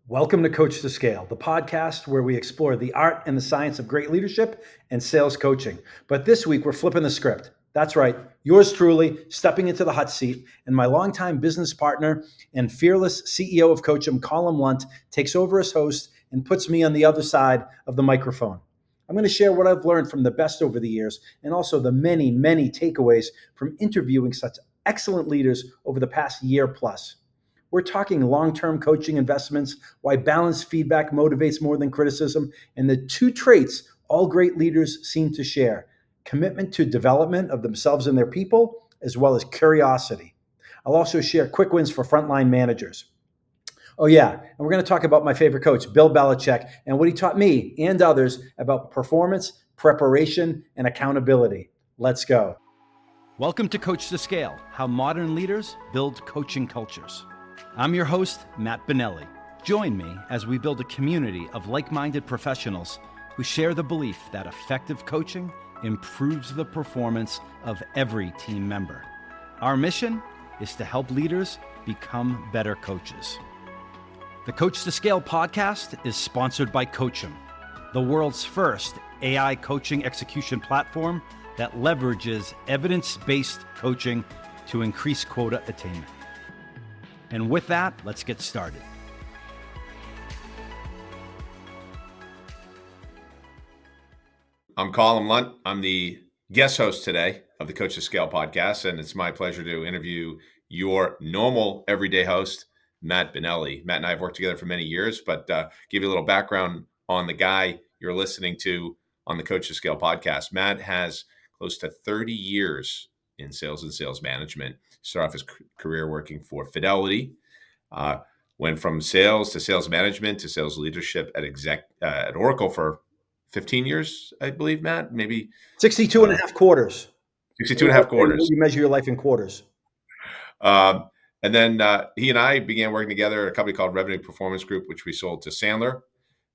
Welcome to Coach to Scale, the podcast where we explore the art and the science of great leadership and sales coaching. But this week, we're flipping the script. That's right, yours truly, stepping into the hot seat, and my longtime business partner and fearless CEO of CoachEm, Colum Lundt, takes over as host and puts me on the other side of the microphone. I'm going to share what I've learned from the best over the years and also the many, many takeaways from interviewing such excellent leaders over the past year plus. We're talking long-term coaching investments, why balanced feedback motivates more than criticism, and the two traits all great leaders seem to share: commitment to development of themselves and their people, as well as curiosity. I'll also share quick wins for frontline managers. Oh, yeah, and we're going to talk about my favorite coach, Bill Belichick, and what he taught me and others about performance, preparation, and accountability. Let's go. Welcome to Coach to Scale, how modern leaders build coaching cultures. I'm your host, Matt Benelli. Join me as we build a community of like-minded professionals who share the belief that effective coaching improves the performance of every team member. Our mission is to help leaders become better coaches. The Coach to Scale podcast is sponsored by CoachEm, the world's first AI coaching execution platform that leverages evidence-based coaching to increase quota attainment. And with that, let's get started. I'm Colum Lundt. I'm the guest host today of the Coach to Scale podcast, and it's my pleasure to interview your normal everyday host, Matt Benelli. Matt and I have worked together for many years, but give you a little background on the guy you're listening to on the Coach to Scale podcast. Matt has close to 30 years in sales and sales management. Started off his career working for Fidelity, went from sales to sales management to sales leadership at Oracle for 15 years, I believe, Matt, maybe 62 and a half quarters. 62 and a half quarters. You measure your life in quarters. And then he and I began working together at a company called Revenue Performance Group, which we sold to Sandler.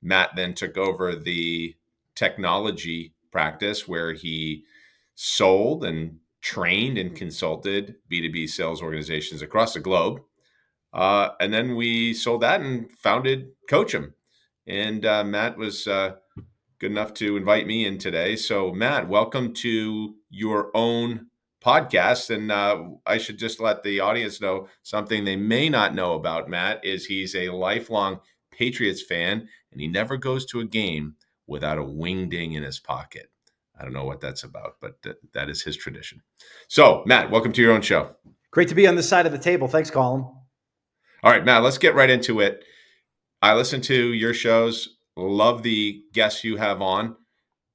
Matt then took over the technology practice where he sold and trained and consulted B2B sales organizations across the globe. And then we sold that and founded CoachEm. And Matt was good enough to invite me in today. So Matt, welcome to your own podcast. And I should just let the audience know something they may not know about Matt is he's a lifelong Patriots fan, and he never goes to a game without a wingding in his pocket. I don't know what that's about, but that is his tradition. So Matt, welcome to your own show. Great to be on this side of the table. Thanks, Colin. All right, Matt, let's get right into it. I listen to your shows, love the guests you have on.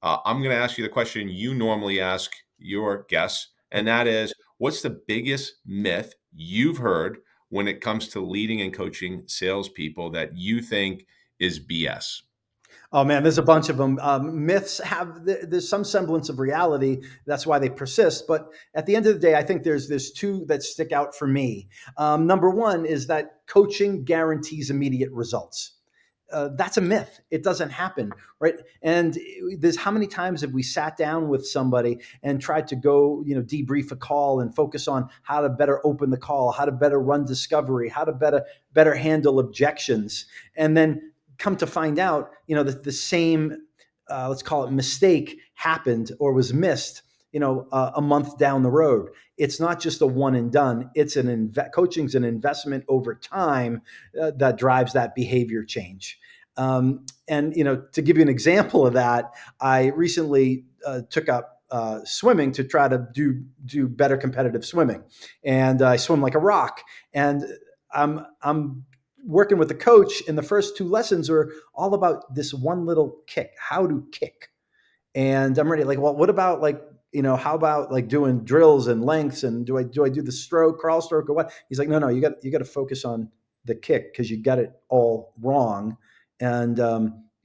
I'm going to ask you the question you normally ask your guests, and that is, what's the biggest myth you've heard when it comes to leading and coaching salespeople that you think is BS? Oh man, there's a bunch of them. Myths there's some semblance of reality. That's why they persist. But at the end of the day, I think there's two that stick out for me. Number one is that coaching guarantees immediate results. That's a myth. It doesn't happen, right? And there's how many times have we sat down with somebody and tried to go, debrief a call and focus on how to better open the call, how to better run discovery, how to better handle objections, and then come to find out, the same, let's call it mistake happened or was missed, a month down the road. It's not just a one and done. It's coaching's an investment over time that drives that behavior change. And to give you an example of that, I recently took up swimming to try to do better competitive swimming, and I swim like a rock. And I'm working with the coach, and the first two lessons are all about this one little kick, how to kick. And I'm ready, like, well, what about how about doing drills and lengths, and do I do the stroke, crawl stroke, or what? He's like, no, you got to focus on the kick because you got it all wrong. And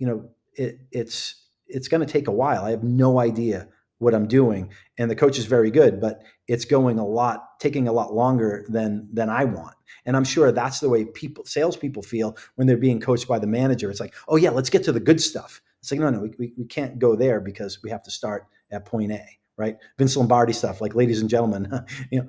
it's going to take a while. I have no idea what I'm doing, and the coach is very good, but it's taking a lot longer than I want. And I'm sure that's the way salespeople feel when they're being coached by the manager. It's like, oh yeah, let's get to the good stuff. It's like, no, we can't go there because we have to start at point A, right? Vince Lombardi stuff, like, ladies and gentlemen,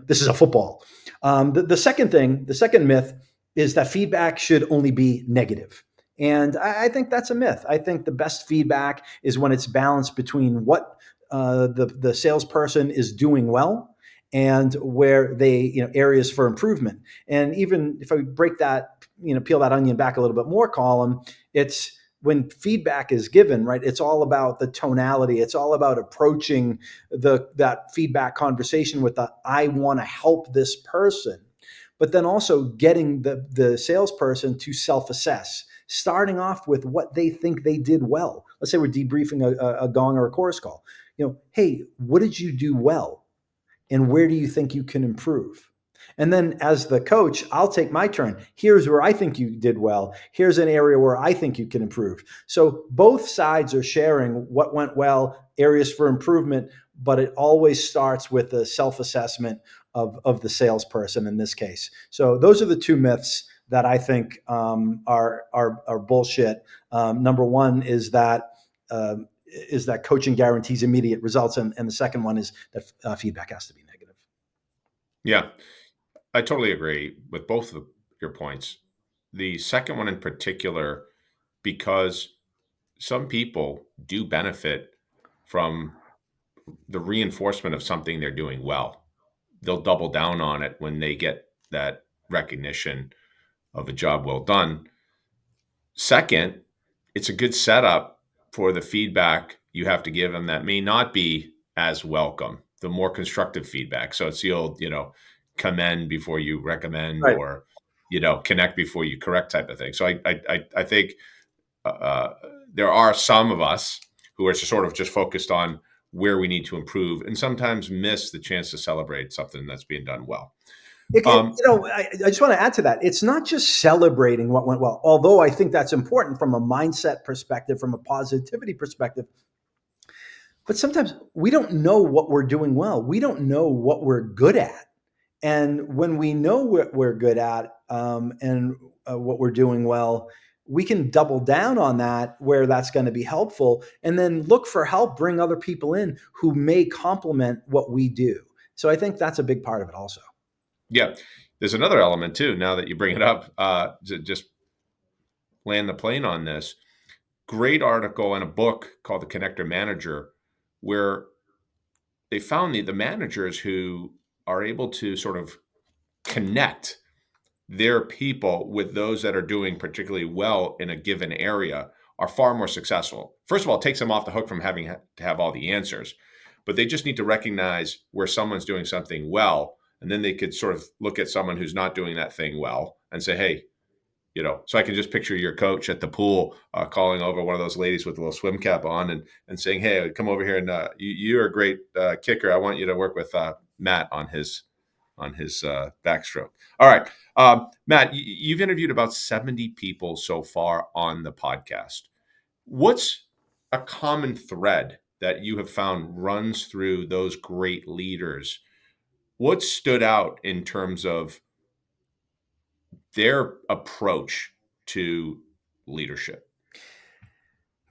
this is a football. The second myth is that feedback should only be negative. And I think that's a myth. I think the best feedback is when it's balanced between what the salesperson is doing well and where they, areas for improvement. And even if I break that, peel that onion back a little bit more, Colum, it's when feedback is given, right? It's all about the tonality. It's all about approaching that feedback conversation with the I want to help this person, but then also getting the salesperson to self-assess, starting off with what they think they did well. Let's say we're debriefing a gong or a chorus call. Hey, what did you do well? And where do you think you can improve? And then as the coach, I'll take my turn. Here's where I think you did well. Here's an area where I think you can improve. So both sides are sharing what went well, areas for improvement, but it always starts with the self-assessment of the salesperson in this case. So those are the two myths that I think are bullshit. Number one is that coaching guarantees immediate results, and the second one is that feedback has to be negative. Yeah, I totally agree with both of your points. The second one in particular, because some people do benefit from the reinforcement of something they're doing well. They'll double down on it when they get that recognition of a job well done. Second, it's a good setup for the feedback you have to give them that may not be as welcome, the more constructive feedback. So it's the old, commend before you recommend, Right. or, connect before you correct type of thing. So I think there are some of us who are sort of just focused on where we need to improve and sometimes miss the chance to celebrate something that's being done well. Um, I just want to add to that. It's not just celebrating what went well, although I think that's important from a mindset perspective, from a positivity perspective. But sometimes we don't know what we're doing well. We don't know what we're good at. And when we know what we're good at, and what we're doing well, we can double down on that where that's going to be helpful, and then look for help, bring other people in who may complement what we do. So I think that's a big part of it also. yeah, there's another element too. Now that you bring it up, to just land the plane on this. Great article in a book called The Connector Manager, where they found the managers who are able to sort of connect their people with those that are doing particularly well in a given area are far more successful. First of all, it takes them off the hook from having to have all the answers, but they just need to recognize where someone's doing something well. And then they could sort of look at someone who's not doing that thing well and say, hey, so I can just picture your coach at the pool calling over one of those ladies with a little swim cap on and saying, hey, come over here and you're a great kicker. I want you to work with Matt on his backstroke. All right. Matt, you've interviewed about 70 people so far on the podcast. What's a common thread that you have found runs through those great leaders? What stood out in terms of their approach to leadership?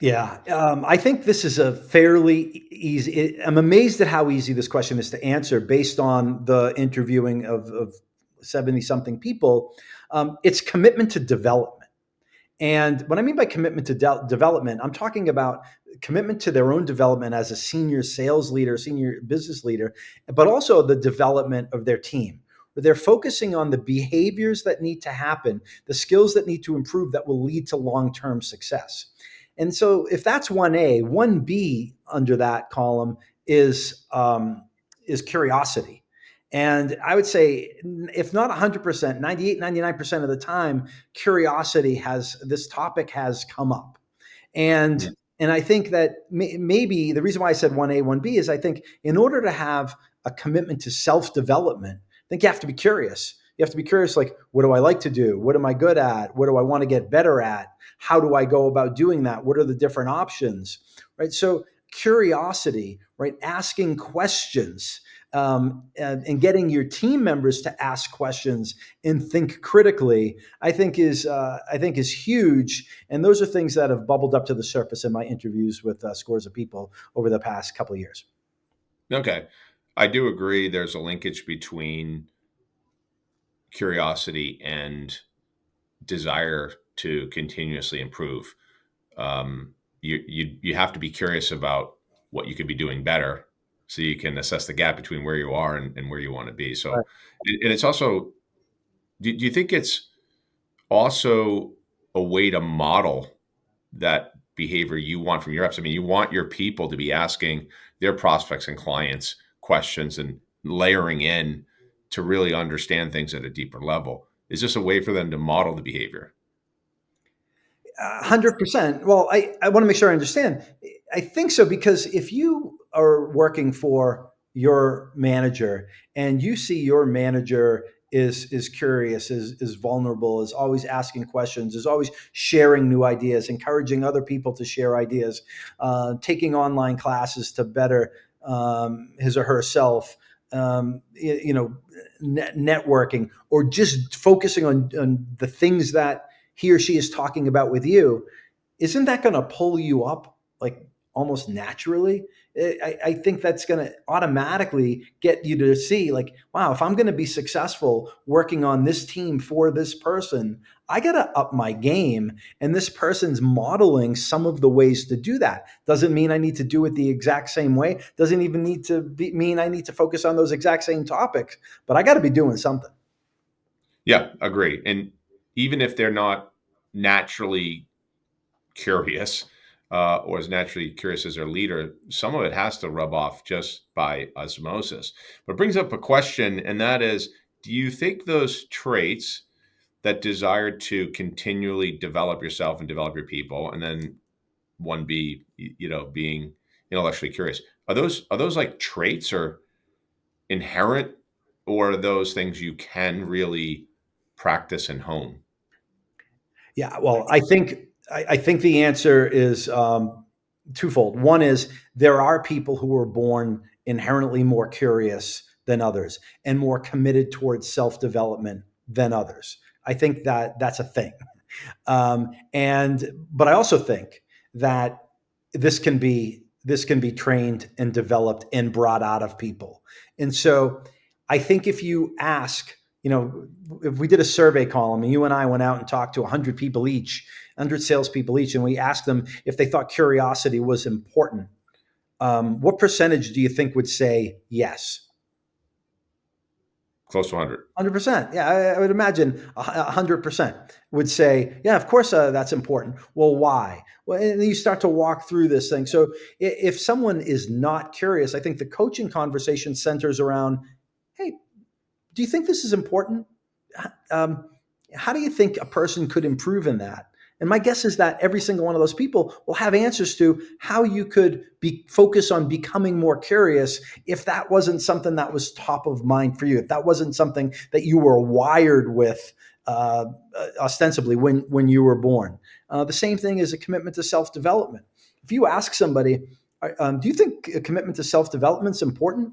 Yeah, I think this is a fairly easy. I'm amazed at how easy this question is to answer based on the interviewing of 70 something people. It's commitment to development. And what I mean by commitment to development, I'm talking about commitment to their own development as a senior sales leader, senior business leader, but also the development of their team. Where they're focusing on the behaviors that need to happen, the skills that need to improve that will lead to long-term success. And so if that's 1A, 1B under that column is curiosity. And I would say, if not 100%, 98, 99% of the time, this topic has come up. And Yeah. and I think that maybe the reason why I said 1A, 1B is I think in order to have a commitment to self-development, I think you have to be curious. You have to be curious, like, what do I like to do? What am I good at? What do I want to get better at? How do I go about doing that? What are the different options? Right. So curiosity, right? Asking questions, and getting your team members to ask questions and think critically, I think is huge. And those are things that have bubbled up to the surface in my interviews with scores of people over the past couple of years. Okay. I do agree there's a linkage between curiosity and desire to continuously improve. You have to be curious about what you could be doing better, so you can assess the gap between where you are and where you want to be. So, and it's also, do you think it's also a way to model that behavior you want from your reps? I mean, you want your people to be asking their prospects and clients questions and layering in to really understand things at a deeper level. Is this a way for them to model the behavior? 100%. Well, I want to make sure I understand. I think so, because if you are working for your manager and you see your manager is curious, is vulnerable, is always asking questions, is always sharing new ideas, encouraging other people to share ideas, taking online classes to better his or herself, networking, or just focusing on the things that he or she is talking about with you, isn't that going to pull you up like almost naturally? I think that's going to automatically get you to see, like, wow, if I'm going to be successful working on this team for this person, I got to up my game. And this person's modeling some of the ways to do that. Doesn't mean I need to do it the exact same way. Doesn't even need to mean I need to focus on those exact same topics, but I got to be doing something. Yeah, agree. And even if they're not naturally curious, or as naturally curious as their leader, some of it has to rub off just by osmosis. But it brings up a question, and that is, do you think those traits, that desire to continually develop yourself and develop your people, and then one be, being intellectually curious, are those like traits or inherent, or are those things you can really practice and hone? Yeah, well, I think the answer is twofold. One is there are people who are born inherently more curious than others and more committed towards self development than others. I think that that's a thing, but I also think that this can be trained and developed and brought out of people. And so I think if you ask, if we did a survey column and you and I went out and talked to 100 people each, 100 salespeople each, and we asked them if they thought curiosity was important, what percentage do you think would say yes? Close to 100. 100%. Yeah, I would imagine 100% would say, yeah, of course that's important. Well, why? Well, and then you start to walk through this thing. So if someone is not curious, I think the coaching conversation centers around, hey, do you think this is important? Um, how do you think a person could improve in that? And my guess is that every single one of those people will have answers to how you could focus on becoming more curious if that wasn't something that was top of mind for you, if that wasn't something that you were wired with ostensibly when you were born. The same thing is a commitment to self-development. If you ask somebody, do you think a commitment to self-development is important?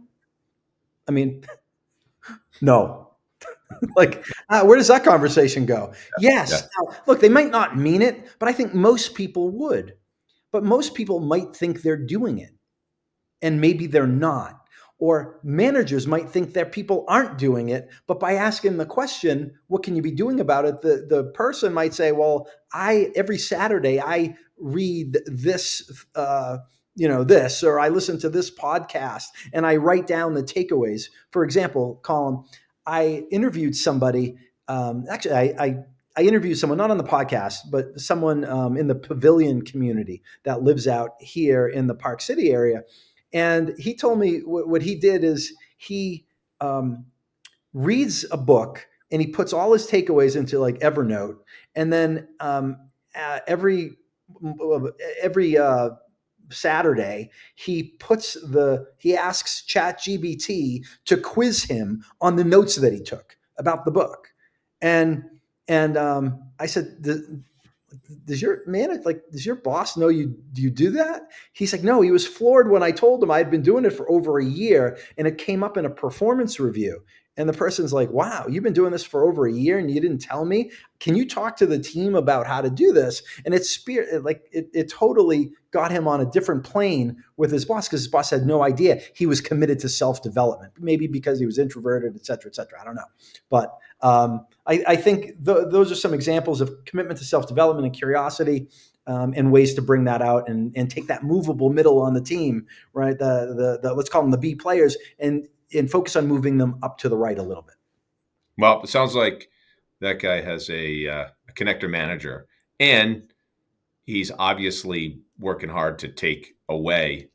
I mean, no. Like, where does that conversation go? Yeah. Yes. Now, look, they might not mean it, but I think most people would. But most people might think they're doing it, and maybe they're not. Or managers might think their people aren't doing it, but by asking the question, what can you be doing about it? The person might say, well, every Saturday I read this, this, or I listen to this podcast and I write down the takeaways. For example, Colum, I interviewed somebody. Actually, I interviewed someone, not on the podcast, but someone in the pavilion community that lives out here in the Park City area. And he told me what he did is he reads a book and he puts all his takeaways into like Evernote. And then every Saturday, he asks ChatGPT to quiz him on the notes that he took about the book. And I said, does your boss know you do that? He's like, no, he was floored when I told him I had been doing it for over a year and it came up in a performance review. And the person's like, wow, you've been doing this for over a year and you didn't tell me. Can you talk to the team about how to do this? And it totally got him on a different plane with his boss, because his boss had no idea he was committed to self-development, maybe because he was introverted, et cetera, et cetera. I don't know. But I think those are some examples of commitment to self-development and curiosity, and ways to bring that out and take that movable middle on the team, right? The let's call them the B players, and focus on moving them up to the right a little bit. Well, it sounds like that guy has a connector manager, and he's obviously working hard to take away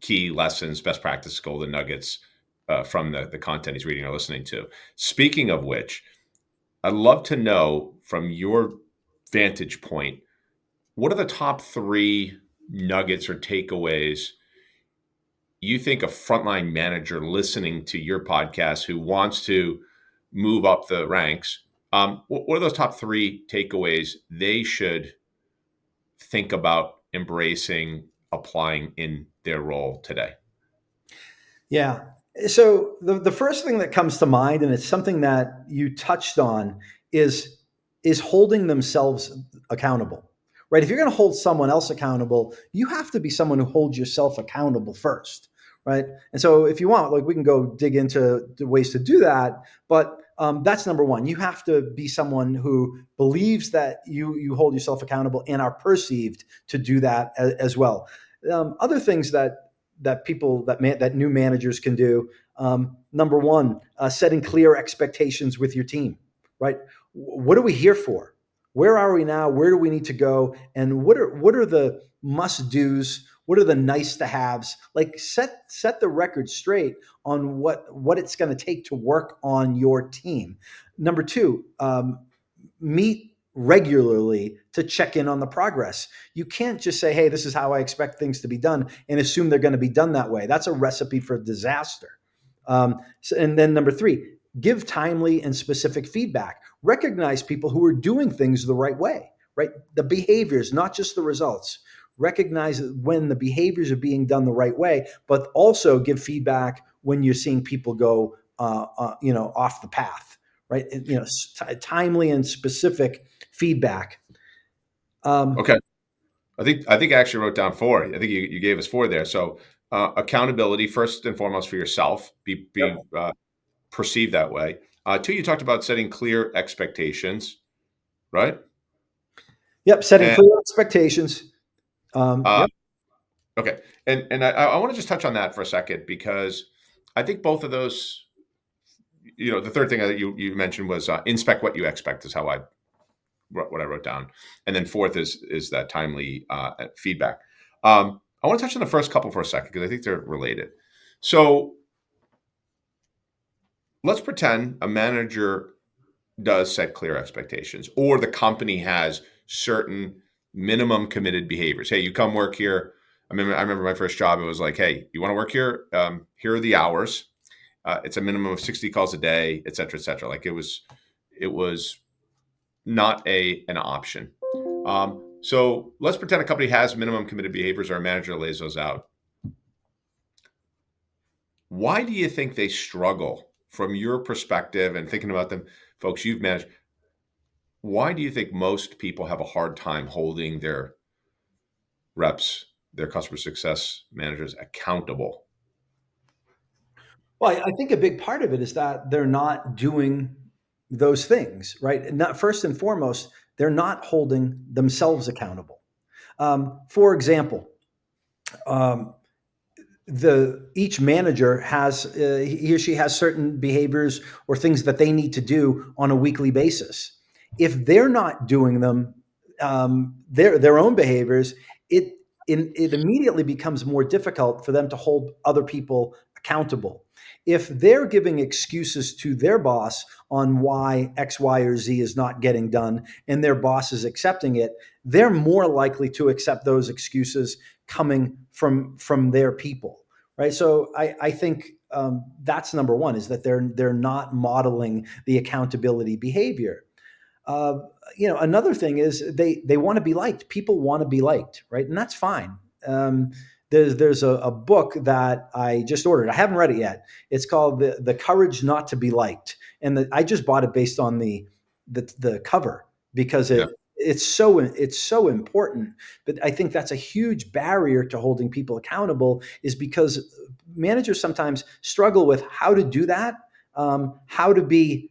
key lessons, best practice, golden nuggets from the content he's reading or listening to. Speaking of which, I'd love to know from your vantage point, what are the top 3 nuggets or takeaways you think a frontline manager listening to your podcast who wants to move up the ranks, what are those top 3 takeaways they should think about embracing, applying in their role today? Yeah. So the first thing that comes to mind, and it's something that you touched on, is holding themselves accountable, right? If you're going to hold someone else accountable, you have to be someone who holds yourself accountable first, right? And so if you want, like, we can go dig into the ways to do that, but that's number one. You have to be someone who believes that you hold yourself accountable and are perceived to do that as well. Other things that new managers can do. Number one, setting clear expectations with your team, right? What are we here for? Where are we now? Where do we need to go? And what are the must do's? What are the nice to haves? Like, set the record straight on what it's going to take to work on your team. Number two, meet regularly to check in on the progress. You can't just say, hey, this is how I expect things to be done, and assume they're going to be done that way. That's a recipe for disaster. And then number three, give timely and specific feedback. Recognize people who are doing things the right way, right? The behaviors, not just the results. Recognize when the behaviors are being done the right way, but also give feedback when you're seeing people go, off the path, right? Timely and specific feedback. Okay. I think I actually wrote down 4. I think you gave us 4 there. So accountability, first and foremost, for yourself, be Yep. Perceived that way. 2, you talked about setting clear expectations, right? Yep. Setting And clear expectations. uh, Yep. okay, and I want to just touch on that for a second, because I think both of those, the third thing that you mentioned was inspect what you expect, is how what I wrote down, and then fourth is that timely feedback. I want to touch on the first couple for a second, because I think they're related. So let's pretend a manager does set clear expectations, or the company has certain minimum committed behaviors. Hey, you come work here. I remember my first job. It was like, hey, you want to work here? Here are the hours. It's a minimum of 60 calls a day, et cetera, et cetera. Like, it was not an option. So let's pretend a company has minimum committed behaviors, or a manager lays those out. Why do you think they struggle, from your perspective and thinking about them, folks you've managed? Why do you think most people have a hard time holding their reps, their customer success managers, accountable? Well, I think a big part of it is that they're not doing those things, right? Not first and foremost, they're not holding themselves accountable. For example, um, each manager has he or she has certain behaviors or things that they need to do on a weekly basis. If they're not doing them, their own behaviors, it immediately becomes more difficult for them to hold other people accountable. If they're giving excuses to their boss on why X, Y, or Z is not getting done, and their boss is accepting it, they're more likely to accept those excuses coming from their people, right? So I think that's number one, is that they're not modeling the accountability behavior. Uh, Another thing is they want to be liked. People want to be liked, right? And that's fine. There's a book that I just ordered. I haven't read it yet. It's called the Courage Not to Be Liked, and I just bought it based on the cover because Yeah. it's so important. But I think that's a huge barrier to holding people accountable, is because managers sometimes struggle with how to do that, how to be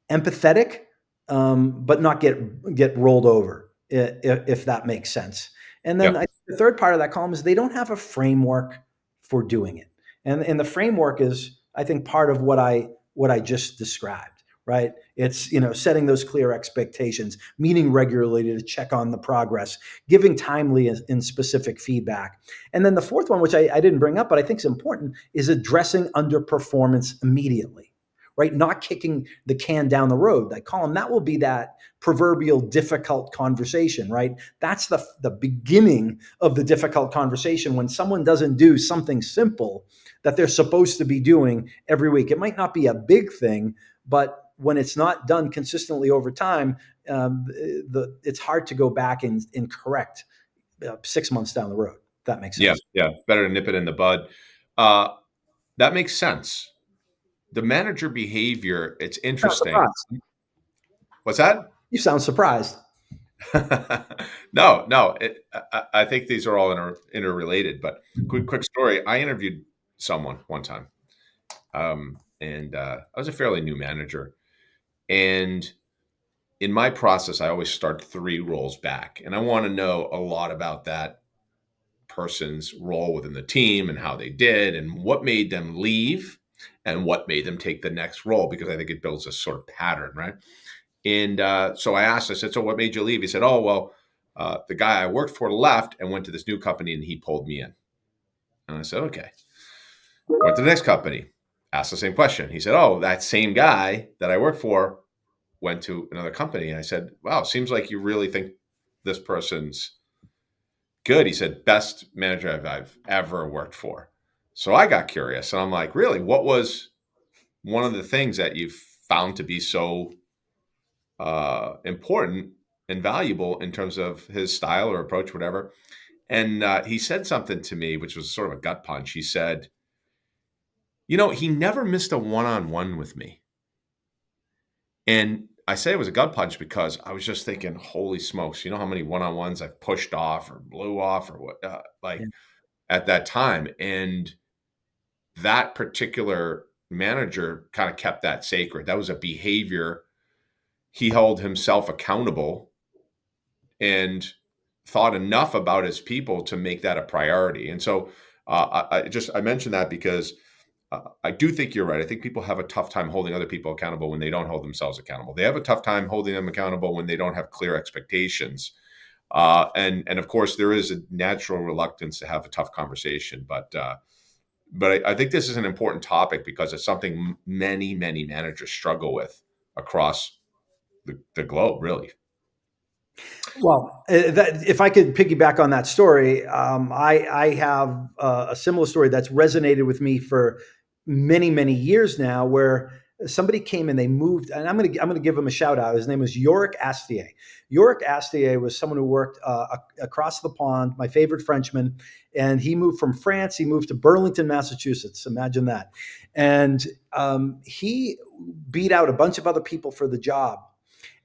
empathetic, but not get rolled over, if that makes sense. And then Yeah. the third part of that column is they don't have a framework for doing it, and the framework is, I think, part of what I just described. Right? It's, setting those clear expectations, meeting regularly to check on the progress, giving timely and specific feedback, and then the fourth one, which I didn't bring up but I think is important, is addressing underperformance immediately. Right? Not kicking the can down the road. I call them, that will be that proverbial difficult conversation, right? That's the beginning of the difficult conversation, when someone doesn't do something simple that they're supposed to be doing every week. It might not be a big thing, but when it's not done consistently over time, it's hard to go back and correct 6 months down the road. If that makes Yeah. sense. Yeah. Better to nip it in the bud. Uh, that makes sense. The manager behavior, it's You sound interesting. surprised. What's that? You sound surprised. No, no. I think these are all interrelated. But quick story. I interviewed someone one time, and I was a fairly new manager. And in my process, I always start 3 roles back, and I want to know a lot about that person's role within the team and how they did and what made them leave and what made them take the next role, because I think it builds a sort of pattern, right? And so I said, so what made you leave? He said, oh, well, the guy I worked for left and went to this new company and he pulled me in. And I said, okay. Went to the next company, asked the same question. He said, oh, that same guy that I worked for went to another company. And I said, wow, seems like you really think this person's good. He said, best manager I've ever worked for. So I got curious and I'm like, really, what was one of the things that you found to be so important and valuable in terms of his style or approach, whatever? And he said something to me, which was sort of a gut punch. He said, he never missed a one-on-one with me. And I say it was a gut punch because I was just thinking, holy smokes, you know how many one-on-ones I've pushed off or blew off or what, Yeah. at that time. And that particular manager kind of kept that sacred. That was a behavior. He held himself accountable and thought enough about his people to make that a priority. And so I mentioned that because I do think you're right. I think people have a tough time holding other people accountable when they don't hold themselves accountable. They have a tough time holding them accountable when they don't have clear expectations. And of course, there is a natural reluctance to have a tough conversation. But I think this is an important topic because it's something many, many managers struggle with across the globe, really. Well, if I could piggyback on that story, I have a similar story that's resonated with me for many, many years now, where somebody came and they moved, and I'm gonna give him a shout out. His name was Yorick Astier. Yorick Astier was someone who worked across the pond, my favorite Frenchman, and he moved from France. He moved to Burlington, Massachusetts. Imagine that, and he beat out a bunch of other people for the job.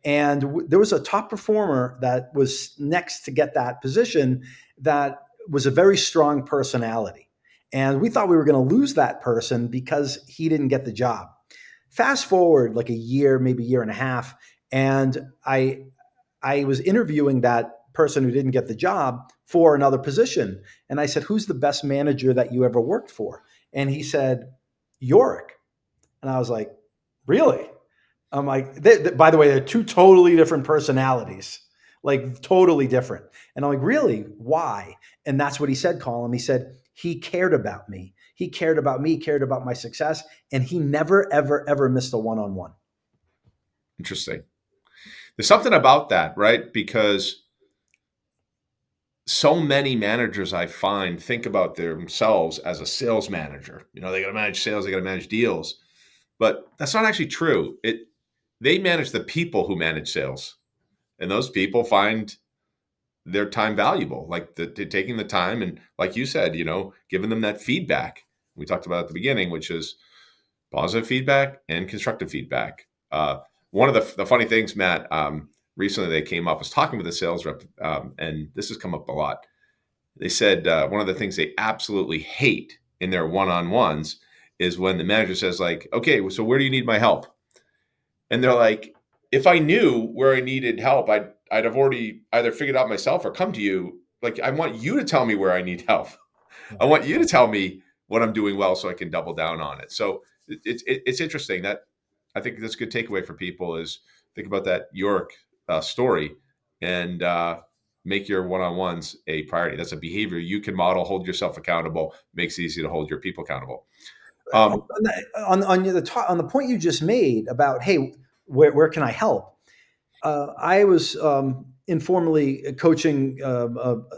And there was a top performer that was next to get that position that was a very strong personality. And we thought we were going to lose that person because he didn't get the job. Fast forward like a year, maybe a year and a half, and I was interviewing that person who didn't get the job for another position. And I said, "Who's the best manager that you ever worked for?" And he said, "Yorick." And I was like, "Really?" I'm like, by the way, they're two totally different personalities, like totally different. And I'm like, really? Why? And that's what he said, Colin. He said, he cared about me. He cared about me, cared about my success. And he never, ever, ever missed a one-on-one. Interesting. There's something about that, right? Because so many managers I find think about themselves as a sales manager. They got to manage sales, they got to manage deals. But that's not actually true. They manage the people who manage sales. And those people find their time valuable, like taking the time and, like you said, giving them that feedback we talked about at the beginning, which is positive feedback and constructive feedback. One of the funny things, Matt, recently they came up, I was talking with a sales rep, and this has come up a lot. They said one of the things they absolutely hate in their one-on-ones is when the manager says, like, okay, so where do you need my help? And they're like, if I knew where I needed help, I'd have already either figured out myself or come to you. Like, I want you to tell me where I need help. I want you to tell me what I'm doing well so I can double down on it. So it's interesting that I think that's a good takeaway for people is think about that York story and make your one-on-ones a priority. That's a behavior you can model, hold yourself accountable, makes it easy to hold your people accountable. On the point you just made about, hey, where can I help? I was informally coaching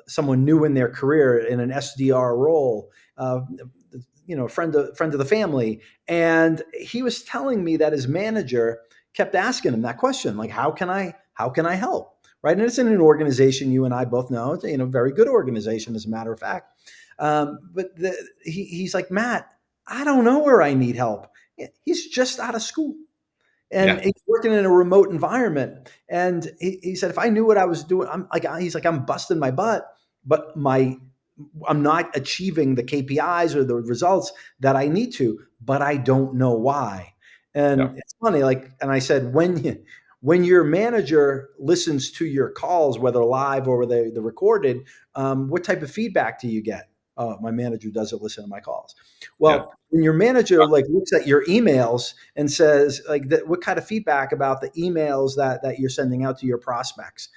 someone new in their career in an SDR role, friend of the family, and he was telling me that his manager kept asking him that question, like, how can I help? Right, and it's in an organization you and I both know, it's a very good organization, as a matter of fact. But he's like, Matt, I don't know where I need help. He's just out of school. And Yeah. he's working in a remote environment. And he said, if I knew what I was doing, he's like, I'm busting my butt, but I'm not achieving the KPIs or the results that I need to, but I don't know why. Yeah. And it's funny, and I said, when your manager listens to your calls, whether live or the recorded, what type of feedback do you get? Oh, my manager doesn't listen to my calls. Yeah. Well, when your manager looks at your emails and says what kind of feedback about the emails that you're sending out to your prospects,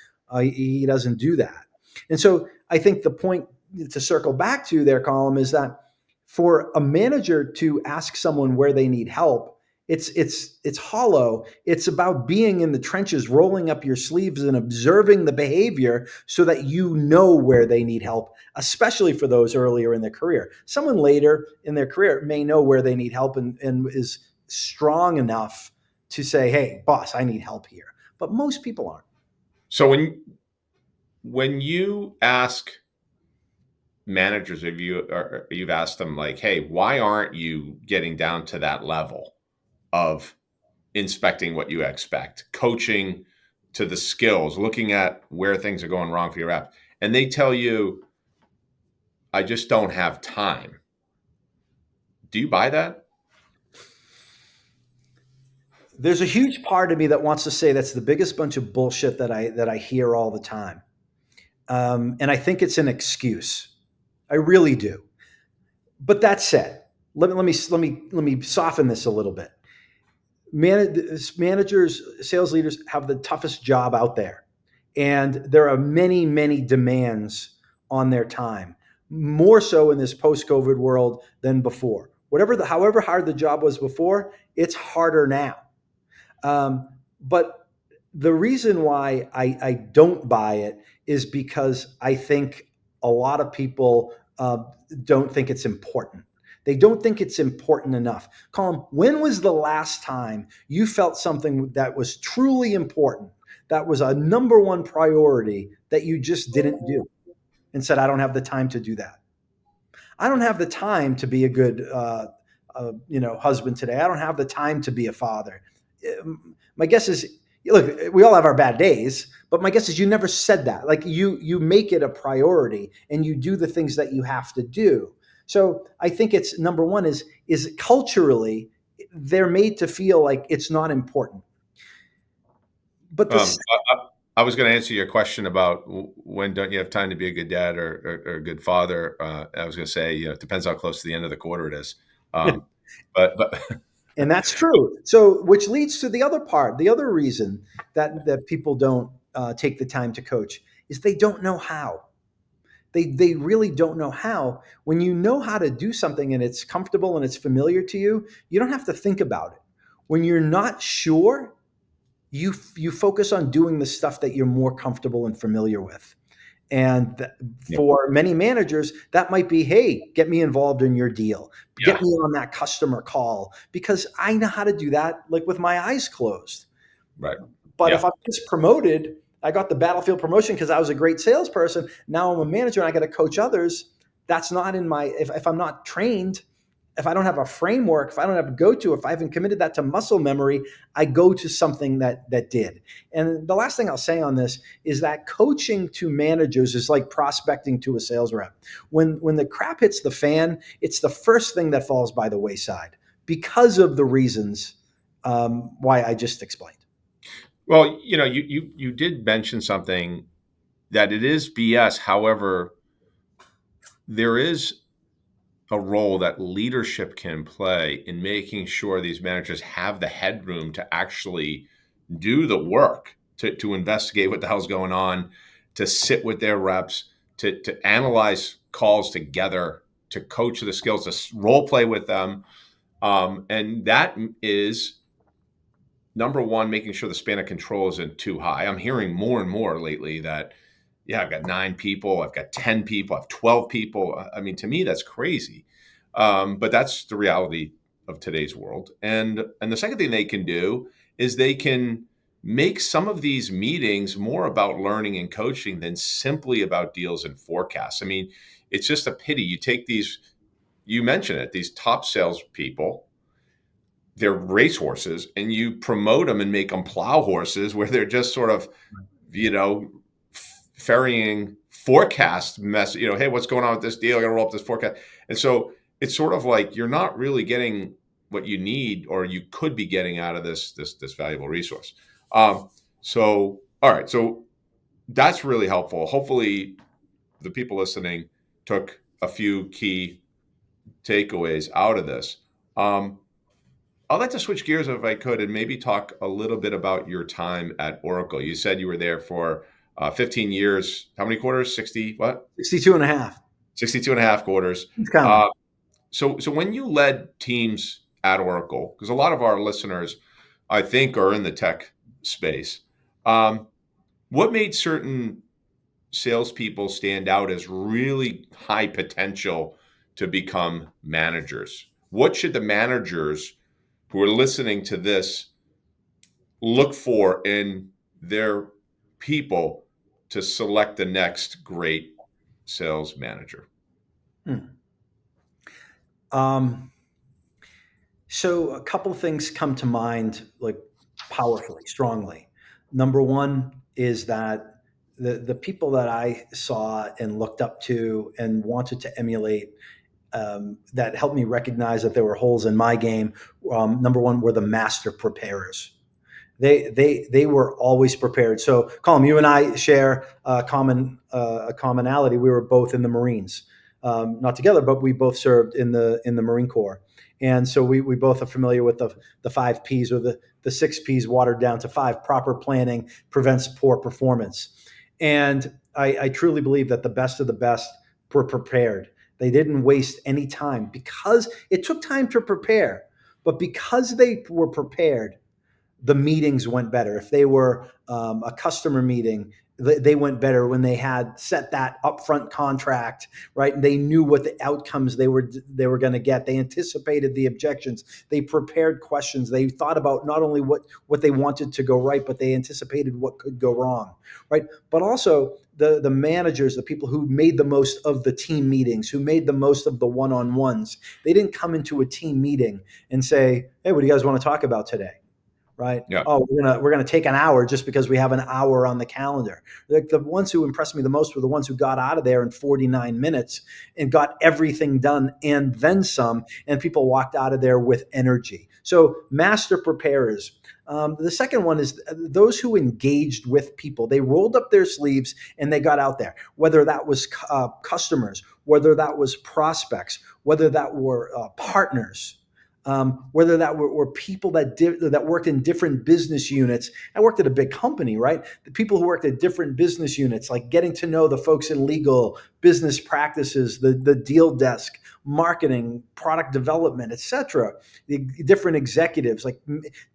he doesn't do that. And so I think the point to circle back to there, Colum, is that for a manager to ask someone where they need help, it's hollow. It's about being in the trenches, rolling up your sleeves and observing the behavior so that you know where they need help, especially for those earlier in their career. Someone later in their career may know where they need help and is strong enough to say, hey, boss, I need help here. But most people aren't. So when you ask managers, you've asked them, like, hey, why aren't you getting down to that level of inspecting what you expect, coaching to the skills, looking at where things are going wrong for your app, and they tell you, I just don't have time. Do you buy that? There's a huge part of me that wants to say that's the biggest bunch of bullshit that I hear all the time, and I think it's an excuse. I really do. But that said, let me soften this a little bit. Managers, sales leaders have the toughest job out there, and there are many demands on their time, more so in this post-COVID world than before. However hard the job was before, it's harder now. But the reason why I don't buy it is because I think a lot of people don't think it's important. They don't think it's important enough. Colin, when was the last time you felt something that was truly important, that was a number one priority that you just didn't do and said, I don't have the time to do that? I don't have the time to be a good husband today. I don't have the time to be a father. My guess is, look, we all have our bad days, but my guess is you never said that. Like you make it a priority and you do the things that you have to do. So I think it's number one is culturally they're made to feel like it's not important. But I was going to answer your question about when don't you have time to be a good dad or a good father. I was going to say, it depends how close to the end of the quarter it is. But and that's true. So, which leads to the other part. The other reason that people don't take the time to coach is they don't know how. They really don't know how. When you know how to do something and it's comfortable and it's familiar to you, you don't have to think about it. When you're not sure, you focus on doing the stuff that you're more comfortable and familiar with. And for many managers, that might be, hey, get me involved in your deal. Get me on that customer call because I know how to do that, like with my eyes closed. Right. But if I'm just promoted, I got the battlefield promotion because I was a great salesperson. Now I'm a manager and I got to coach others. That's not in my, if I'm not trained, if I don't have a framework, if I don't have a go-to, if I haven't committed that to muscle memory, I go to something that did. And the last thing I'll say on this is that coaching to managers is like prospecting to a sales rep. When the crap hits the fan, it's the first thing that falls by the wayside because of the reasons why I just explained. Well, you did mention something that it is BS. However, there is a role that leadership can play in making sure these managers have the headroom to actually do the work, to investigate what the hell's going on, to sit with their reps, to analyze calls together, to coach the skills, to role play with them. And that is number one, making sure the span of control isn't too high. I'm hearing more and more lately that, yeah, I've got 9 people, I've got 10 people, I have 12 people. I mean, to me, that's crazy. But that's the reality of today's world. And the second thing they can do is they can make some of these meetings more about learning and coaching than simply about deals and forecasts. I mean, it's just a pity. You take these, you mentioned it, these top salespeople, they're racehorses, and you promote them and make them plow horses where they're just sort of, ferrying forecast mess, hey, what's going on with this deal? I got to roll up this forecast. And so it's sort of like you're not really getting what you need or you could be getting out of this valuable resource. So, all right. So that's really helpful. Hopefully the people listening took a few key takeaways out of this. I'd like to switch gears if I could and maybe talk a little bit about your time at Oracle. You said you were there for 15 years. How many quarters? 60, what? 62 and a half. 62 and a half quarters. It's coming. So when you led teams at Oracle, because a lot of our listeners, I think, are in the tech space, what made certain salespeople stand out as really high potential to become managers? What should the managers who are listening to this look for in their people to select the next great sales manager? So a couple of things come to mind, like powerfully, strongly. Number one is that the people that I saw and looked up to and wanted to emulate, that helped me recognize that there were holes in my game. Number one were the master preparers. They were always prepared. So, Colum, you and I share a commonality. We were both in the Marines, not together, but we both served in the Marine Corps, and so we both are familiar with the 5 Ps, or the 6 Ps watered down to 5. Proper planning prevents poor performance, and I truly believe that the best of the best were prepared. They didn't waste any time because it took time to prepare, but because they were prepared, the meetings went better. If they were a customer meeting, they went better when they had set that upfront contract, right? And they knew what the outcomes they were going to get. They anticipated the objections. They prepared questions. They thought about not only what they wanted to go right, but they anticipated what could go wrong, right? But also the managers, the people who made the most of the team meetings, who made the most of the one-on-ones, they didn't come into a team meeting and say, "Hey, what do you guys want to talk about today?" Right? Yeah. Oh, we're gonna take an hour just because we have an hour on the calendar. Like, the ones who impressed me the most were the ones who got out of there in 49 minutes and got everything done and then some, and people walked out of there with energy. So master preparers. The second one is those who engaged with people. They rolled up their sleeves and they got out there, whether that was customers, whether that was prospects, whether that were partners. Whether that were people that worked in different business units. I worked at a big company, right? The people who worked at different business units, like getting to know the folks in legal, business practices, the deal desk, marketing, product development, etc. The different executives, like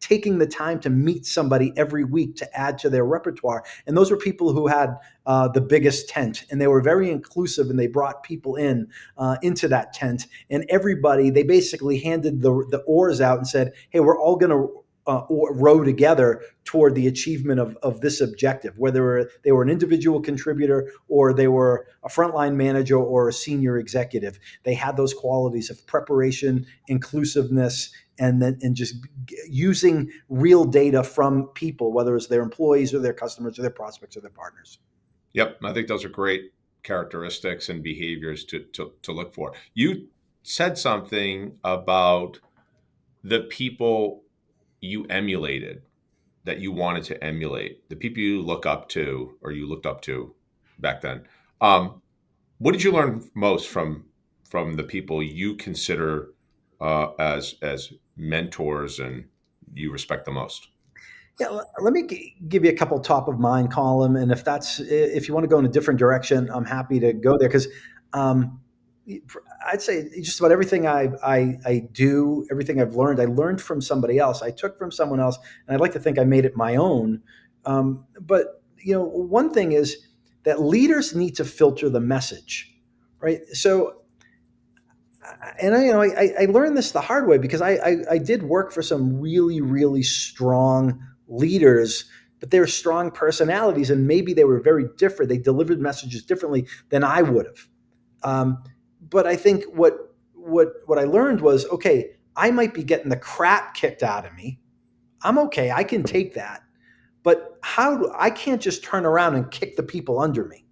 taking the time to meet somebody every week to add to their repertoire. And those were people who had the biggest tent, and they were very inclusive, and they brought people into that tent. And everybody, they basically handed the oars out and said, "Hey, we're all going to or row together toward the achievement of this objective, whether they were an individual contributor or they were a frontline manager or a senior executive. They had those qualities of preparation, inclusiveness, and just using real data from people, whether it's their employees or their customers or their prospects or their partners. Yep, I think those are great characteristics and behaviors to look for. You said something about the people you emulated, that you wanted to emulate, the people you look up to or you looked up to back then. What did you learn most from the people you consider as mentors and you respect the most? Yeah, let me give you a couple top of mind, Colum, and if you want to go in a different direction, I'm happy to go there because um, I'd say just about everything I do, everything I've learned, I learned from somebody else. I took from someone else, and I'd like to think I made it my own. But one thing is that leaders need to filter the message, right? So and I learned this the hard way because I did work for some really, really strong leaders, but they were strong personalities and maybe they were very different. They delivered messages differently than I would have. But I think what I learned was, okay, I might be getting the crap kicked out of me. I'm okay. I can take that. But I can't just turn around and kick the people under me.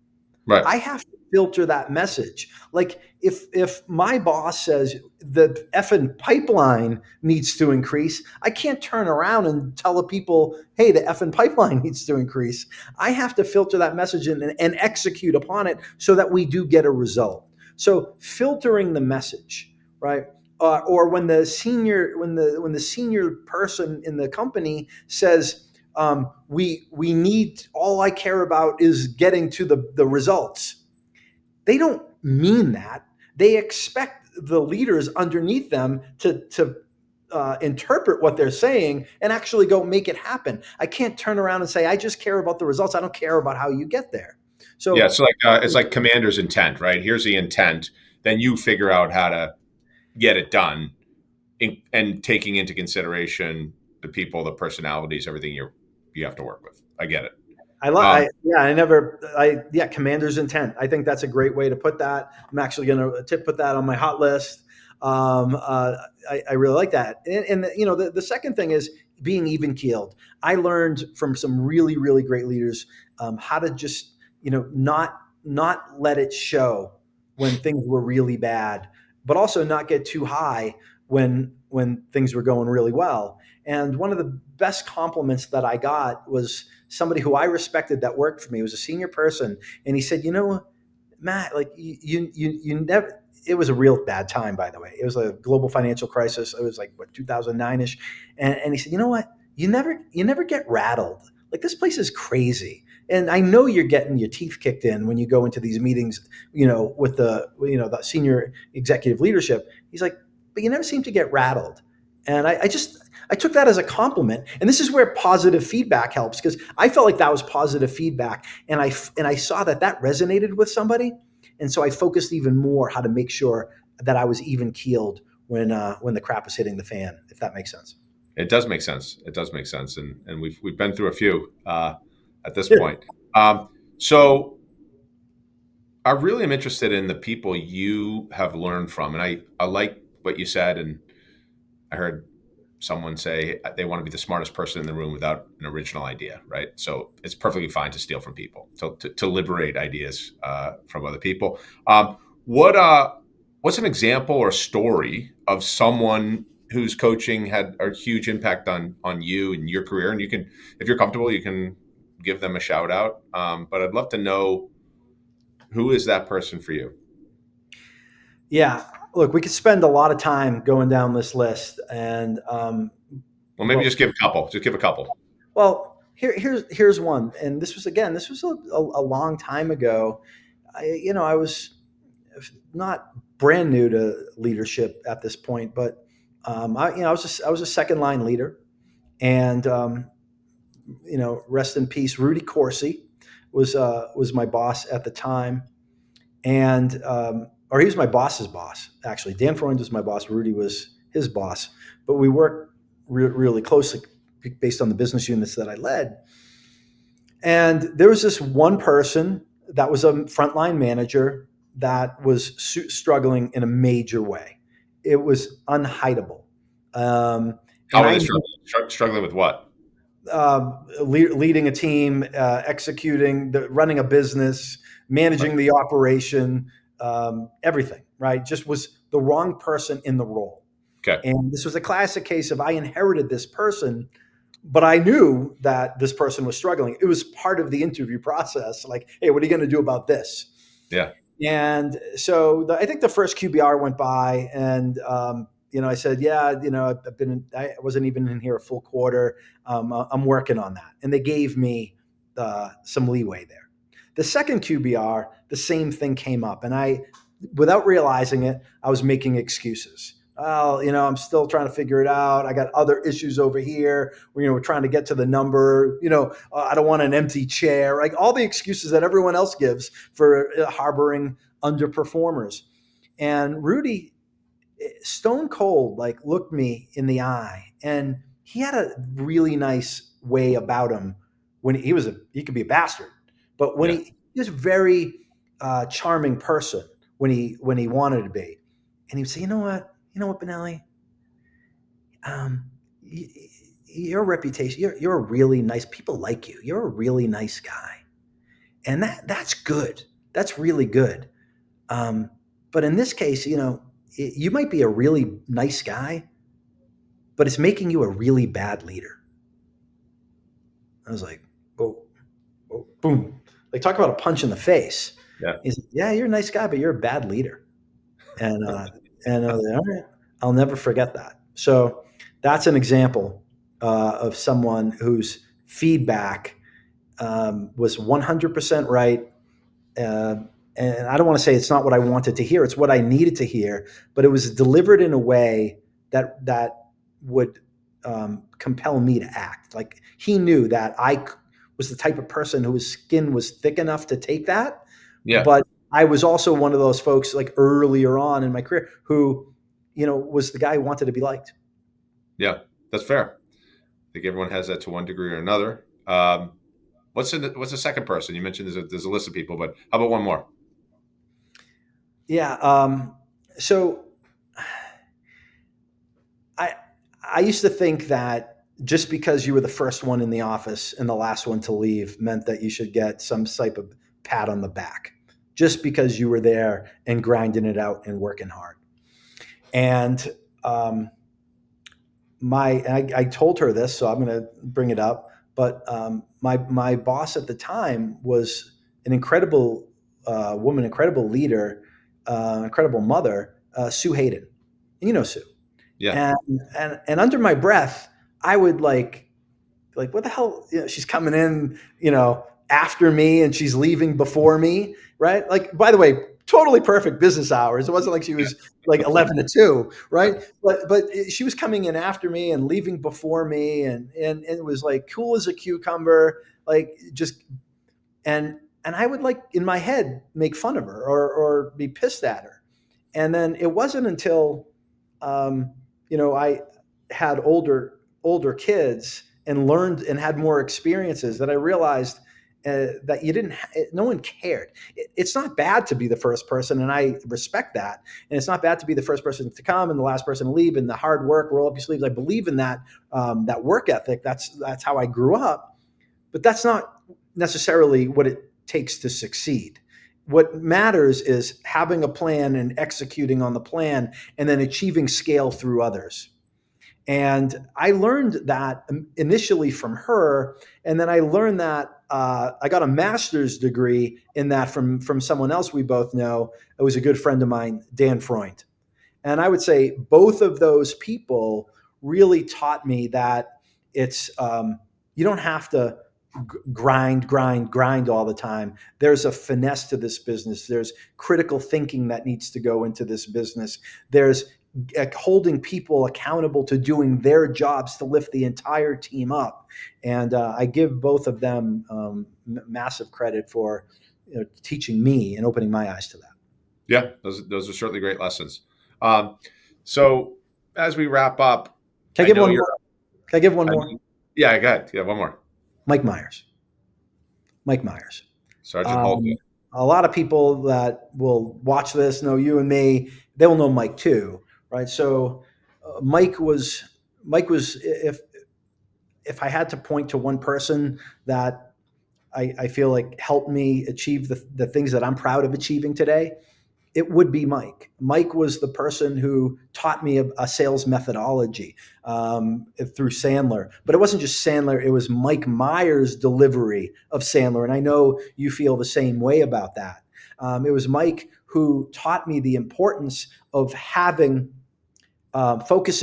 Right. I have to filter that message. Like if my boss says the effing pipeline needs to increase, I can't turn around and tell the people, hey, the effing pipeline needs to increase. I have to filter that message and execute upon it so that we do get a result. So filtering the message, right? Or when the senior person in the company says, we need, all I care about is getting to the results. They don't mean that. They expect the leaders underneath them to interpret what they're saying and actually go make it happen. I can't turn around and say, I just care about the results. I don't care about how you get there. Yeah, So it's like commander's intent, right? Here's the intent. Then you figure out how to get it done, and taking into consideration the people, the personalities, everything you have to work with. I get it. Um, commander's intent. I think that's a great way to put that. I'm actually going to put that on my hot list. I really like that. And the second thing is being even keeled. I learned from some really, really great leaders how to just, not let it show when things were really bad, but also not get too high when things were going really well. And one of the best compliments that I got was somebody who I respected that worked for me. He was a senior person, and he said, Matt, like you never. It was a real bad time, by the way. It was a global financial crisis. It was like 2009 ish, and he said, you know what? You never get rattled. Like, this place is crazy, and I know you're getting your teeth kicked in when you go into these meetings, with the senior executive leadership. He's like, but you never seem to get rattled, and I took that as a compliment. And this is where positive feedback helps, because I felt like that was positive feedback. And I saw that resonated with somebody. And so I focused even more how to make sure that I was even keeled when the crap was hitting the fan, if that makes sense. it does make sense. It does make sense. And we've been through a few at this point. So I really am interested in the people you have learned from. And I like what you said. And I heard someone say they want to be the smartest person in the room without an original idea, right? So it's perfectly fine to steal from people, to liberate ideas from other people. What's an example or story of someone whose coaching had a huge impact on you and your career? And you can, if you're comfortable, you can give them a shout out. But I'd love to know, who is that person for you? Yeah. Look, we could spend a lot of time going down this list, and Well, maybe just give a couple. Just give a couple. well, here's one, and this was a long time ago. I was not brand new to leadership at this point, but I was a second line leader, and rest in peace, Rudy Corsi was my boss at the time, and or he was my boss's boss, actually. Dan Freund was my boss. Rudy was his boss, but we worked really closely. based on the business units that I led. And there was this one person that was a frontline manager that was struggling in a major way. It was unhideable. How And are they I struggling with what? leading a team, executing, running a business, managing the operation, everything, right? Just was the wrong person in the role. Okay. And this was a classic case of I inherited this person, but I knew that this person was struggling. It was part of the interview process. Like, hey, what are you going to do about this? Yeah. And so I think the first QBR went by, and I said, yeah, I wasn't even in here a full quarter. I'm working on that, and they gave me some leeway there. The second QBR, the same thing came up, and without realizing it, I was making excuses. Well, I'm still trying to figure it out. I got other issues over here. We're trying to get to the number. I don't want an empty chair. Like all the excuses that everyone else gives for harboring underperformers. And Rudy, stone cold, like looked me in the eye, and he had a really nice way about him. When he could be a bastard, but when Yeah. he was a very charming person when he wanted to be, and he would say, you know what, Benelli, your reputation, you're a really nice, people like you. You're a really nice guy. And that's good. That's really good. But in this case, you might be a really nice guy, but it's making you a really bad leader. I was like, oh, boom. Like talk about a punch in the face. Yeah. He's like, yeah, you're a nice guy, but you're a bad leader. And I was like, all right, I'll never forget that. So that's an example of someone whose feedback was 100% right. And I don't want to say it's not what I wanted to hear; it's what I needed to hear. But it was delivered in a way that would compel me to act. Like he knew that I was the type of person whose skin was thick enough to take that, Yeah. but I was also one of those folks like earlier on in my career who, was the guy who wanted to be liked. Yeah. That's fair. I think everyone has that to one degree or another. What's the second person? You mentioned there's a list of people, but how about one more? Yeah. So I used to think that just because you were the first one in the office and the last one to leave meant that you should get some type of pat on the back just because you were there and grinding it out and working hard. And I told her this, so I'm going to bring it up. But my boss at the time was an incredible woman, incredible leader, incredible mother, Sue Hayden. Sue. Yeah. And under my breath, I would like, what the hell? She's coming in, after me, and she's leaving before me, right? Like, by the way, totally perfect business hours. It wasn't like she was like 11 to 2, right? But she was coming in after me and leaving before me, and it was like cool as a cucumber, like just and I would like in my head make fun of her or be pissed at her. And then it wasn't until I had older kids and learned and had more experiences that I realized that no one cared. It's not bad to be the first person, and I respect that. And it's not bad to be the first person to come and the last person to leave, and the hard work, roll up your sleeves. I believe in that work ethic. That's how I grew up. But that's not necessarily what it takes to succeed. What matters is having a plan and executing on the plan, and then achieving scale through others. And I learned that initially from her, and then I learned that I got a master's degree in that from someone else we both know. It was a good friend of mine, Dan Freund. And I would say both of those people really taught me that it's you don't have to grind all the time. There's a finesse to this business. There's critical thinking that needs to go into this business. There's holding people accountable to doing their jobs to lift the entire team up. And I give both of them massive credit for teaching me and opening my eyes to that. Yeah, those are certainly great lessons. So as we wrap up, Can I give one more? Can I give one more? Yeah, I got yeah. One more. Mike Myers. Mike Myers. Sergeant Hulka. Um, a lot of people that will watch this know you and me. They will know Mike too, right? So Mike was if I had to point to one person that I feel like helped me achieve the things that I'm proud of achieving today, it would be Mike. Mike was the person who taught me a sales methodology through Sandler. But it wasn't just Sandler, it was Mike Myers' delivery of Sandler. And I know you feel the same way about that. It was Mike who taught me the importance of focusing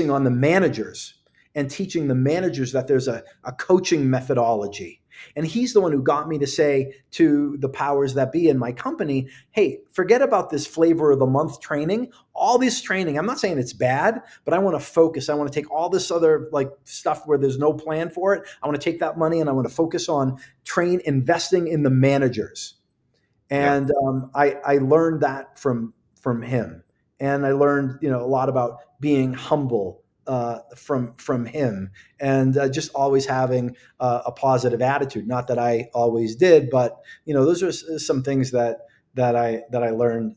on the managers and teaching the managers that there's a coaching methodology. And he's the one who got me to say to the powers that be in my company, hey, forget about this flavor of the month training. All this training, I'm not saying it's bad, but I want to focus. I want to take all this other like stuff where there's no plan for it. I want to take that money and I want to focus on investing in the managers. Yep. And I learned that from him, and I learned a lot about being humble from him, and just always having a positive attitude. Not that I always did, but those are some things that I learned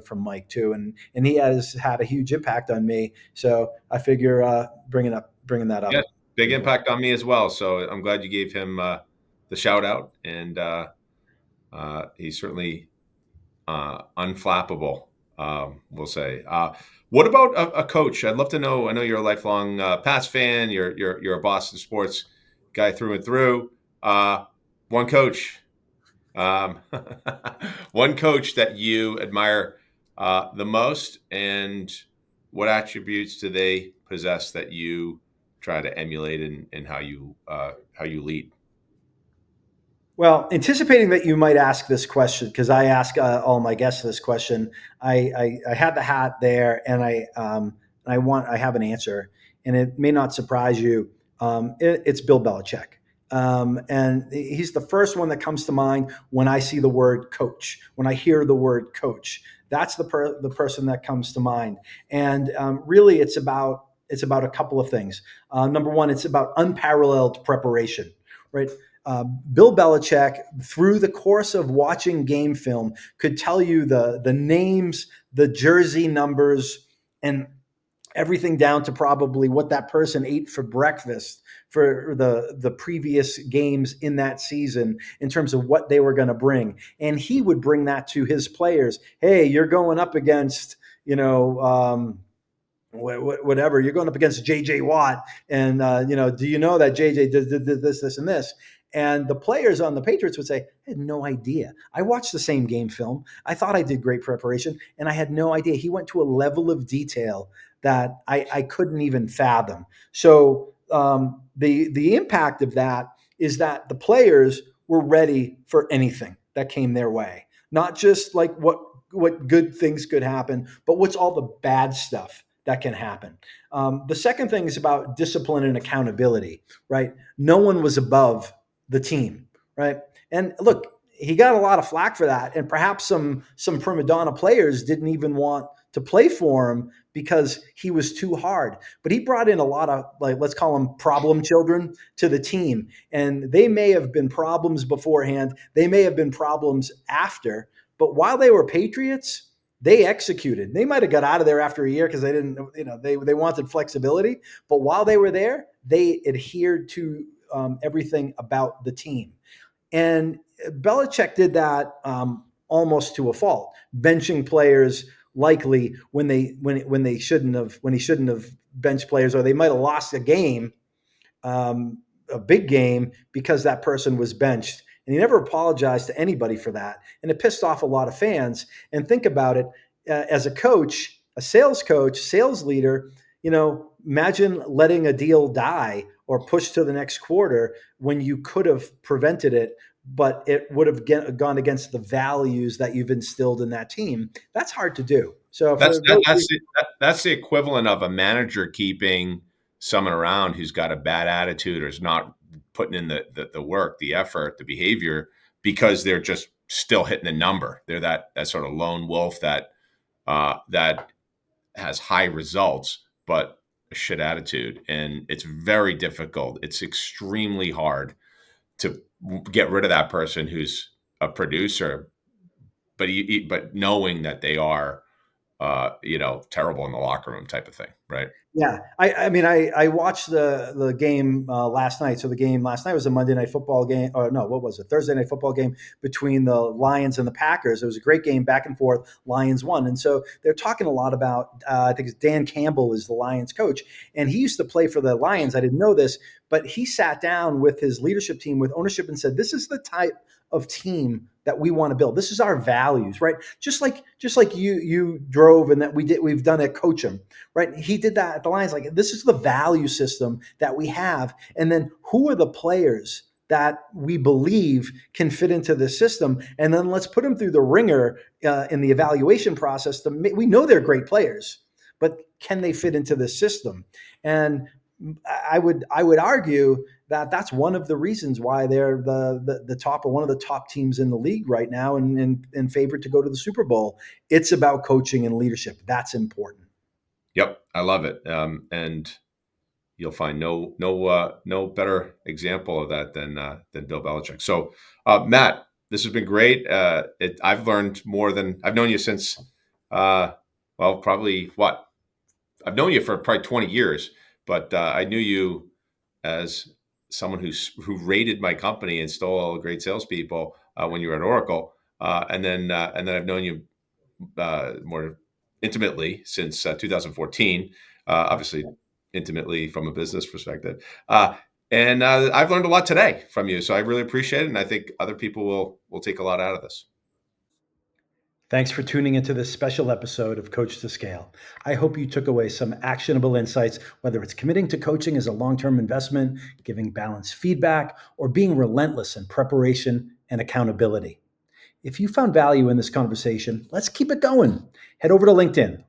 from Mike too, and he has had a huge impact on me. So I figure bringing that up. Yeah. Big impact on me as well. So I'm glad you gave him the shout out, and he's certainly unflappable. We'll say. What about a coach? I'd love to know. I know you're a lifelong Pats fan. You're a Boston sports guy through and through. One coach, um, one coach that you admire the most, and what attributes do they possess that you try to emulate in how you lead? Well, anticipating that you might ask this question, because I ask all my guests this question, I had the hat there, and I have an answer, and it may not surprise you. It's Bill Belichick, and he's the first one that comes to mind when I see the word coach. When I hear the word coach, that's the person that comes to mind. And really, it's about a couple of things. Number one, it's about unparalleled preparation, right? Bill Belichick, through the course of watching game film, could tell you the names, the jersey numbers, and everything down to probably what that person ate for breakfast for the previous games in that season in terms of what they were going to bring. And he would bring that to his players. Hey, you're going up against, whatever, you're going up against JJ Watt, and do you know that JJ did this and this? And the players on the Patriots would say, I had no idea. I watched the same game film. I thought I did great preparation, and I had no idea. He went to a level of detail that I couldn't even fathom. So the impact of that is that the players were ready for anything that came their way, not just like what good things could happen, but what's all the bad stuff that can happen. The second thing is about discipline and accountability, right? No one was above the team, right? And look, he got a lot of flack for that, and perhaps some prima donna players didn't even want to play for him because he was too hard. But he brought in a lot of, like, let's call them problem children to the team, and they may have been problems beforehand, they may have been problems after, but while they were Patriots, they executed. They might have got out of there after a year because they didn't, they wanted flexibility. But while they were there, they adhered to everything about the team. And Belichick did that almost to a fault, benching players likely when he shouldn't have benched players, or they might have lost a game, a big game, because that person was benched. And he never apologized to anybody for that. And it pissed off a lot of fans. And think about it, as a coach, a sales coach, sales leader, imagine letting a deal die or push to the next quarter when you could have prevented it, but it would have gone against the values that you've instilled in that team. That's hard to do. So That's the equivalent of a manager keeping someone around who's got a bad attitude or is not putting in the work, the effort, the behavior, because they're just still hitting the number. They're that sort of lone wolf that has high results, but a shit attitude, and it's very difficult. It's extremely hard to get rid of that person who's a producer, but knowing that they are, terrible in the locker room type of thing, right? Yeah, I mean, I watched the game last night. So the game last night was a Monday Night Football game. Or no, what was it? Thursday Night Football game between the Lions and the Packers. It was a great game, back and forth. Lions won, and so they're talking a lot about. I think it's Dan Campbell is the Lions coach, and he used to play for the Lions. I didn't know this, but he sat down with his leadership team, with ownership, and said, "This is the type of team that we want to build. This is our values, right? Just like you drove, and that we've done at CoachEm, right? He did that at the Lions. Like, this is the value system that we have, and then who are the players that we believe can fit into the system, and then let's put them through the ringer in the evaluation process. We know they're great players, but can they fit into the system? And I would argue that that's one of the reasons why they're the top, or one of the top teams in the league right now, and favored to go to the Super Bowl. It's about coaching and leadership. That's important. Yep, I love it, and you'll find no better example of that than Bill Belichick. So, Matt, this has been great. I've learned more than I've known you since. Probably what I've known you for probably 20 years, but I knew you as someone who raided my company and stole all the great salespeople when you were at Oracle, and then I've known you more intimately since 2014. Obviously, intimately from a business perspective, and I've learned a lot today from you. So I really appreciate it, and I think other people will take a lot out of this. Thanks for tuning into this special episode of Coach to Scale. I hope you took away some actionable insights, whether it's committing to coaching as a long-term investment, giving balanced feedback, or being relentless in preparation and accountability. If you found value in this conversation, let's keep it going. Head over to LinkedIn,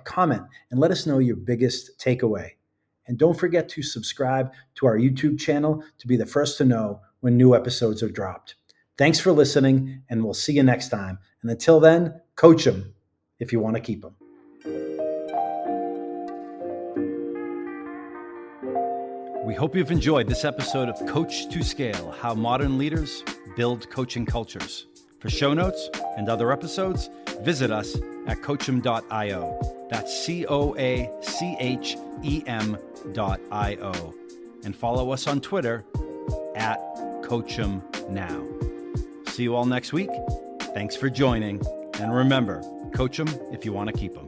comment, and let us know your biggest takeaway. And don't forget to subscribe to our YouTube channel to be the first to know when new episodes are dropped. Thanks for listening, and we'll see you next time. And until then, coach them if you want to keep them. We hope you've enjoyed this episode of Coach to Scale, How Modern Leaders Build Coaching Cultures. For show notes and other episodes, visit us at CoachEm.io. That's CoachEm.io. And follow us on Twitter at CoachEmNow. See you all next week. Thanks for joining. And remember, coach them if you want to keep them.